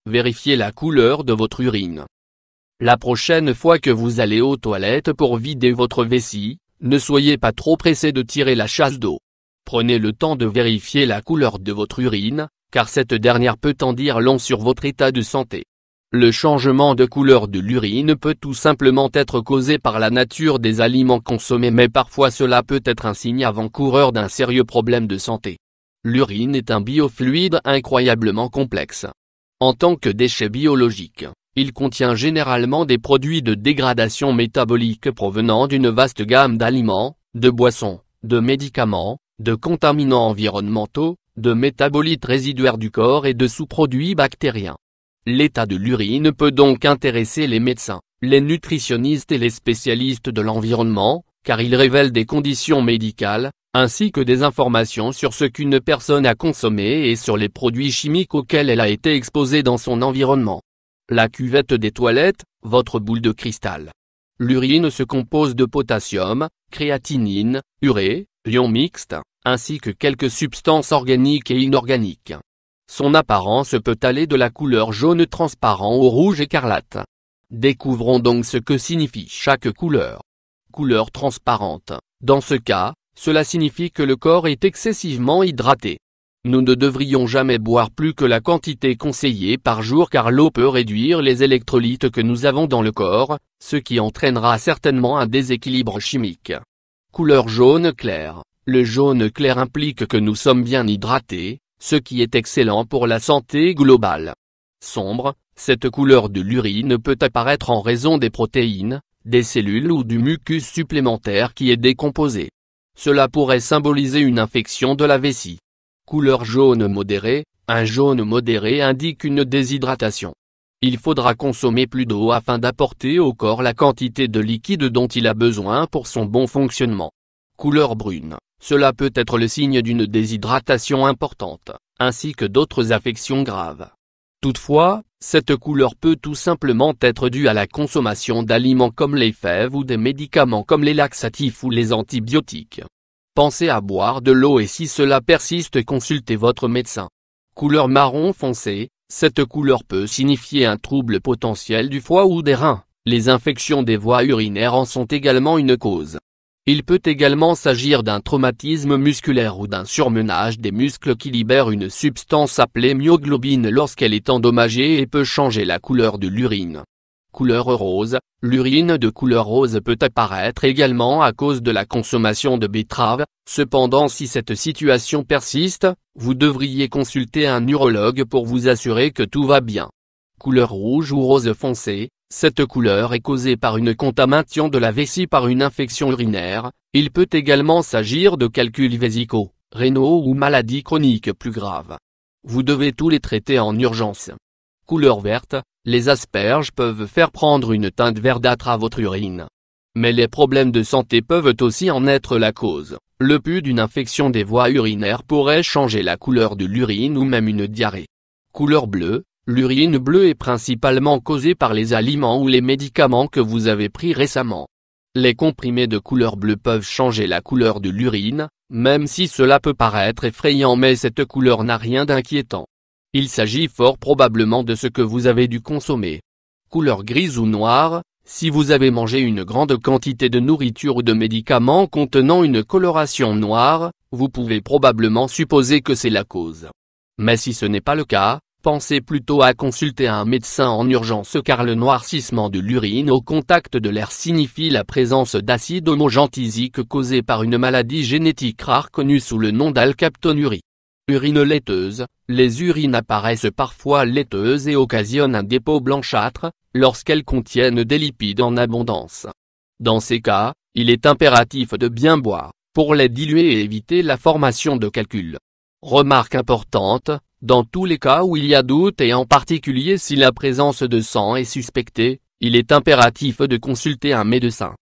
vérifiez la couleur de votre urine. La prochaine fois que vous allez aux toilettes pour vider votre vessie, ne soyez pas trop pressé de tirer la chasse d'eau. Prenez le temps de vérifier la couleur de votre urine, car cette dernière peut en dire long sur votre état de santé. Le changement de couleur de l'urine peut tout simplement être causé par la nature des aliments consommés, mais parfois cela peut être un signe avant-coureur d'un sérieux problème de santé. L'urine est un biofluide incroyablement complexe. En tant que déchet biologique, il contient généralement des produits de dégradation métabolique provenant d'une vaste gamme d'aliments, de boissons, de médicaments, de contaminants environnementaux, de métabolites résiduaires du corps et de sous-produits bactériens. L'état de l'urine peut donc intéresser les médecins, les nutritionnistes et les spécialistes de l'environnement, car il révèle des conditions médicales, ainsi que des informations sur ce qu'une personne a consommé et sur les produits chimiques auxquels elle a été exposée dans son environnement. La cuvette des toilettes, votre boule de cristal. L'urine se compose de potassium, créatinine, urée, ions mixtes, ainsi que quelques substances organiques et inorganiques. Son apparence peut aller de la couleur jaune transparent au rouge écarlate. Découvrons donc ce que signifie chaque couleur. Couleur transparente. Dans ce cas, cela signifie que le corps est excessivement hydraté. Nous ne devrions jamais boire plus que la quantité conseillée par jour, car l'eau peut réduire les électrolytes que nous avons dans le corps, ce qui entraînera certainement un déséquilibre chimique. Couleur jaune clair. Le jaune clair implique que nous sommes bien hydratés, ce qui est excellent pour la santé globale. Sombre, cette couleur de l'urine peut apparaître en raison des protéines, des cellules ou du mucus supplémentaire qui est décomposé. Cela pourrait symboliser une infection de la vessie. Couleur jaune modérée, un jaune modéré indique une déshydratation. Il faudra consommer plus d'eau afin d'apporter au corps la quantité de liquide dont il a besoin pour son bon fonctionnement. Couleur brune, cela peut être le signe d'une déshydratation importante, ainsi que d'autres affections graves. Toutefois, cette couleur peut tout simplement être due à la consommation d'aliments comme les fèves ou des médicaments comme les laxatifs ou les antibiotiques. Pensez à boire de l'eau et si cela persiste, consultez votre médecin. Couleur marron foncé, cette couleur peut signifier un trouble potentiel du foie ou des reins. Les infections des voies urinaires en sont également une cause. Il peut également s'agir d'un traumatisme musculaire ou d'un surmenage des muscles qui libère une substance appelée myoglobine lorsqu'elle est endommagée et peut changer la couleur de l'urine. Couleur rose, l'urine de couleur rose peut apparaître également à cause de la consommation de betteraves. Cependant, si cette situation persiste, vous devriez consulter un urologue pour vous assurer que tout va bien. Couleur rouge ou rose foncé, cette couleur est causée par une contamination de la vessie par une infection urinaire. Il peut également s'agir de calculs vésicaux, rénaux ou maladies chroniques plus graves. Vous devez tous les traiter en urgence. Couleur verte, les asperges peuvent faire prendre une teinte verdâtre à votre urine. Mais les problèmes de santé peuvent aussi en être la cause. Le pus d'une infection des voies urinaires pourrait changer la couleur de l'urine ou même une diarrhée. Couleur bleue, l'urine bleue est principalement causée par les aliments ou les médicaments que vous avez pris récemment. Les comprimés de couleur bleue peuvent changer la couleur de l'urine, même si cela peut paraître effrayant, mais cette couleur n'a rien d'inquiétant. Il s'agit fort probablement de ce que vous avez dû consommer. Couleur grise ou noire, si vous avez mangé une grande quantité de nourriture ou de médicaments contenant une coloration noire, vous pouvez probablement supposer que c'est la cause. Mais si ce n'est pas le cas, pensez plutôt à consulter un médecin en urgence, car le noircissement de l'urine au contact de l'air signifie la présence d'acide homogentésique causé par une maladie génétique rare connue sous le nom d'alkaptonurie. Urine laiteuse, les urines apparaissent parfois laiteuses et occasionnent un dépôt blanchâtre, lorsqu'elles contiennent des lipides en abondance. Dans ces cas, il est impératif de bien boire, pour les diluer et éviter la formation de calculs. Remarque importante, dans tous les cas où il y a doute et en particulier si la présence de sang est suspectée, il est impératif de consulter un médecin.